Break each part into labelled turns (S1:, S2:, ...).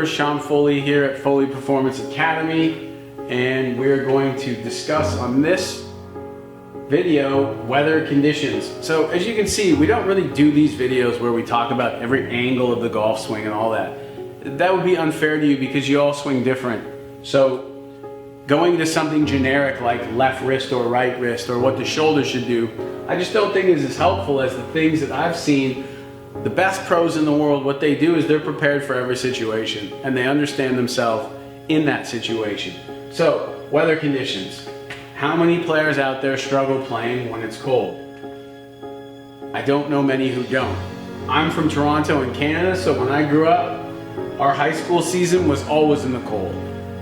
S1: Sean Foley here at Foley Performance Academy, and we're going to discuss on this video weather conditions. So as you can see, we don't really do these videos where we talk about every angle of the golf swing and all that. That would be unfair to you because you all swing different. So going to something generic like left wrist or right wrist or what the shoulder should do, I just don't think is as helpful as the things that I've seen. The best pros in the world, what they do is they're prepared for every situation and they understand themselves in that situation. So, weather conditions. How many players out there struggle playing when it's cold? I don't know many who don't. I'm from Toronto in Canada, so when I grew up, our high school season was always in the cold.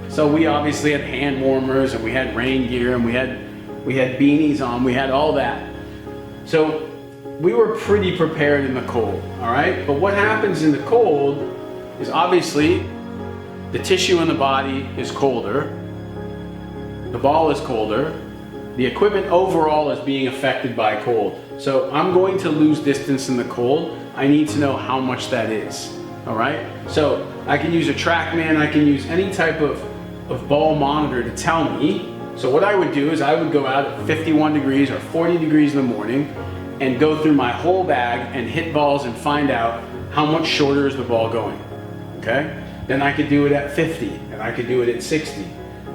S1: So we obviously had hand warmers and we had rain gear and we had beanies on, we had all that. So we were pretty prepared in the cold, all right? But what happens in the cold is obviously the tissue in the body is colder, the ball is colder, the equipment overall is being affected by cold. So I'm going to lose distance in the cold. I need to know how much that is, all right? So I can use a TrackMan, I can use any type of ball monitor to tell me. So what I would do is I would go out at 51 degrees or 40 degrees in the morning and go through my whole bag and hit balls and find out how much shorter is the ball going, okay? Then I could do it at 50, and I could do it at 60.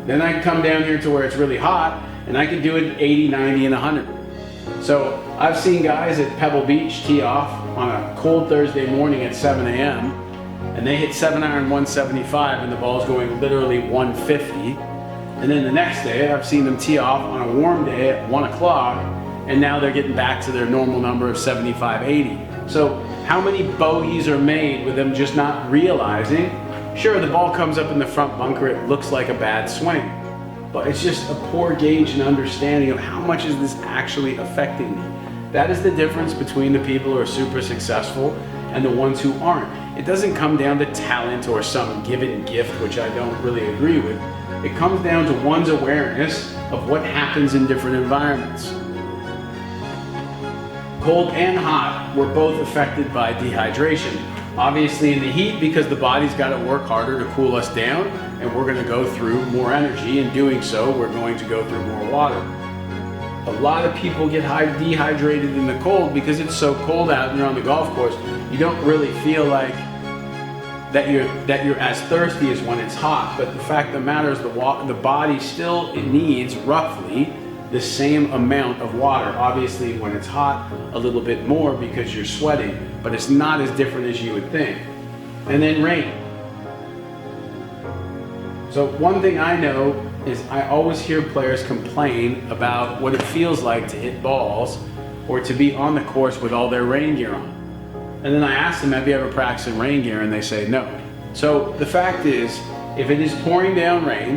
S1: Then I could come down here to where it's really hot, and I could do it at 80, 90, and 100. So I've seen guys at Pebble Beach tee off on a cold Thursday morning at 7 a.m., and they hit 7-iron 175, and the ball's going literally 150. And then the next day, I've seen them tee off on a warm day at 1 o'clock, and now they're getting back to their normal number of 75, 80. So how many bogeys are made with them just not realizing? Sure, the ball comes up in the front bunker, it looks like a bad swing, but it's just a poor gauge and understanding of how much is this actually affecting me. That is the difference between the people who are super successful and the ones who aren't. It doesn't come down to talent or some given gift, which I don't really agree with. It comes down to one's awareness of what happens in different environments. Cold and hot, we're both affected by dehydration. Obviously in the heat, because the body's got to work harder to cool us down, and we're going to go through more energy. In doing so, we're going to go through more water. A lot of people get dehydrated in the cold because it's so cold out and you're on the golf course. You don't really feel like that you're as thirsty as when it's hot. But the fact of the matter is the body still needs roughly the same amount of water. Obviously when it's hot, a little bit more because you're sweating, but it's not as different as you would think. And then rain. So one thing I know is I always hear players complain about what it feels like to hit balls or to be on the course with all their rain gear on. And then I ask them, have you ever practiced in rain gear? And they say no. So the fact is, if it is pouring down rain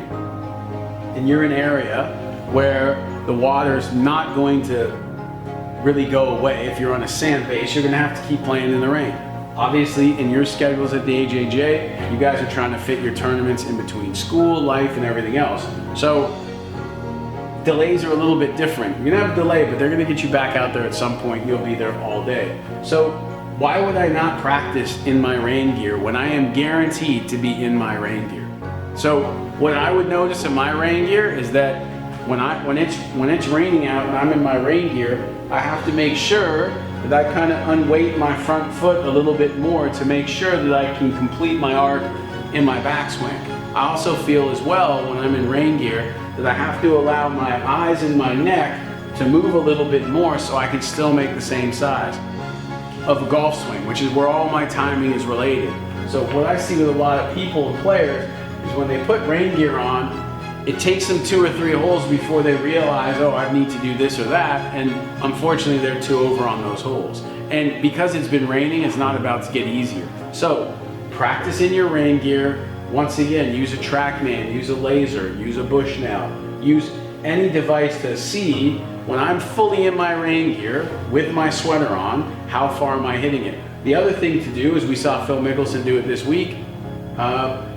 S1: and you're in an area where the water is not going to really go away, if you're on a sand base, you're going to have to keep playing in the rain. Obviously, in your schedules at the AJJ, you guys are trying to fit your tournaments in between school, life, and everything else. So delays are a little bit different. You're going to have a delay, but they're going to get you back out there at some point. You'll be there all day. So why would I not practice in my rain gear when I am guaranteed to be in my rain gear? So what I would notice in my rain gear is that when it's raining out and I'm in my rain gear, I have to make sure that I kind of unweight my front foot a little bit more to make sure that I can complete my arc in my backswing. I also feel as well when I'm in rain gear that I have to allow my eyes and my neck to move a little bit more so I can still make the same size of a golf swing, which is where all my timing is related. So what I see with a lot of people and players is when they put rain gear on, it takes them 2 or 3 holes before they realize, oh, I need to do this or that, and unfortunately they're too over on those holes. And because it's been raining, it's not about to get easier. So practice in your rain gear. Once again, use a TrackMan, use a laser, use a Bushnell, use any device to see when I'm fully in my rain gear with my sweater on, how far am I hitting it? The other thing to do is we saw Phil Mickelson do it this week.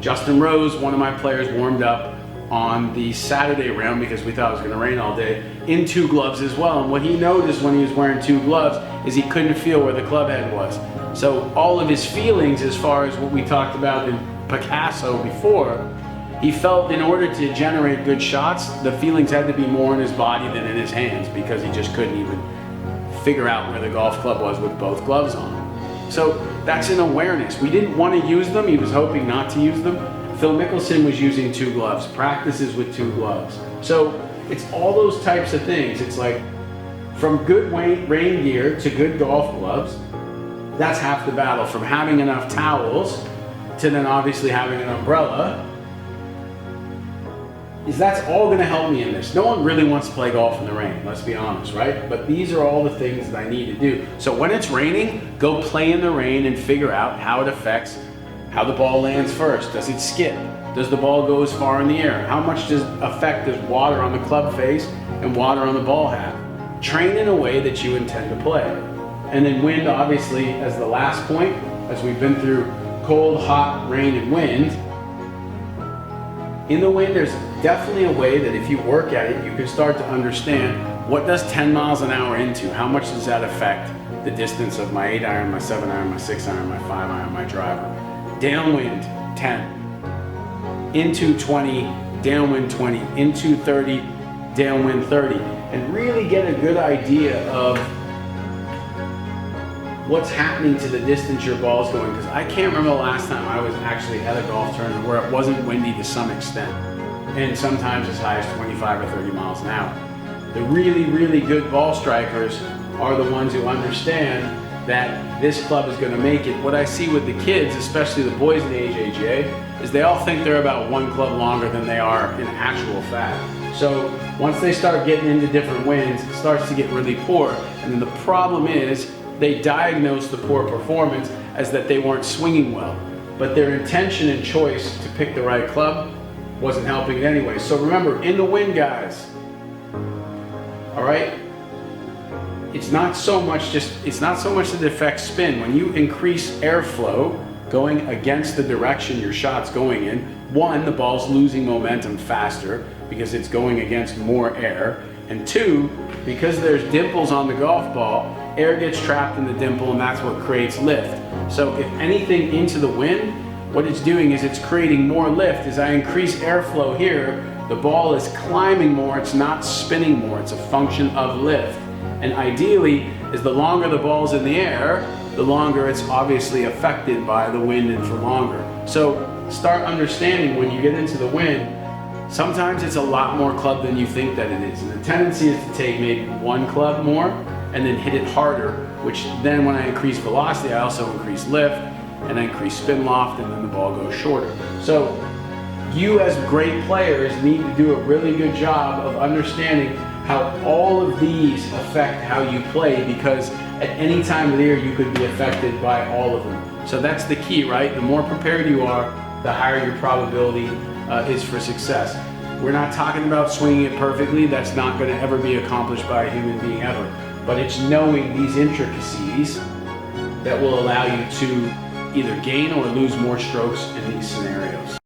S1: Justin Rose, one of my players, warmed up on the Saturday round because we thought it was going to rain all day in 2 gloves as well. And what he noticed when he was wearing 2 gloves is he couldn't feel where the club head was. So all of his feelings as far as what we talked about in Picasso before, he felt in order to generate good shots, the feelings had to be more in his body than in his hands because he just couldn't even figure out where the golf club was with both gloves on. So that's an awareness. We didn't want to use them. He was hoping not to use them. Phil Mickelson was using 2 gloves, practices with 2 gloves. So it's all those types of things. It's like from good rain gear to good golf gloves, that's half the battle. From having enough towels to then obviously having an umbrella, that's all going to help me in this. No one really wants to play golf in the rain, let's be honest, right? But these are all the things that I need to do. So when it's raining, go play in the rain and figure out how it affects how the ball lands first. Does it skip? Does the ball go as far in the air? How much effect does water on the club face and water on the ball have? Train in a way that you intend to play. And then wind, obviously, as the last point, as we've been through cold, hot, rain, and wind. In the wind, there's definitely a way that if you work at it, you can start to understand what does 10 miles an hour into, how much does that affect the distance of my 8 iron, my 7 iron, my 6 iron, my 5 iron, my driver. Downwind, 10. Into 20, downwind 20. Into 30, downwind 30. And really get a good idea of what's happening to the distance your ball's going, because I can't remember the last time I was actually at a golf tournament where it wasn't windy to some extent, and sometimes as high as 25 or 30 miles an hour. The really, really good ball strikers are the ones who understand that this club is going to make it. What I see with the kids, especially the boys in the AJGA, is they all think they're about 1 club longer than they are in actual fact. So once they start getting into different winds, it starts to get really poor, and then the problem is they diagnose the poor performance as that they weren't swinging well, but their intention and choice to pick the right club wasn't helping it anyway. So remember, in the wind, guys, all right, it's not so much that it affects spin. When you increase airflow going against the direction your shot's going in, 1, the ball's losing momentum faster because it's going against more air, and 2, because there's dimples on the golf ball, air gets trapped in the dimple and that's what creates lift. So if anything into the wind, what it's doing is it's creating more lift. As I increase airflow here, the ball is climbing more, it's not spinning more, it's a function of lift. And ideally, as the longer the ball's in the air, the longer it's obviously affected by the wind and for longer. So start understanding when you get into the wind, sometimes it's a lot more club than you think that it is. And the tendency is to take maybe 1 club more and then hit it harder, which then when I increase velocity, I also increase lift and I increase spin loft, and then the ball goes shorter. So you as great players need to do a really good job of understanding how all of these affect how you play, because at any time of the year you could be affected by all of them. So that's the key, right? The more prepared you are, the higher your probability is for success. We're not talking about swinging it perfectly. That's not going to ever be accomplished by a human being ever. But it's knowing these intricacies that will allow you to either gain or lose more strokes in these scenarios.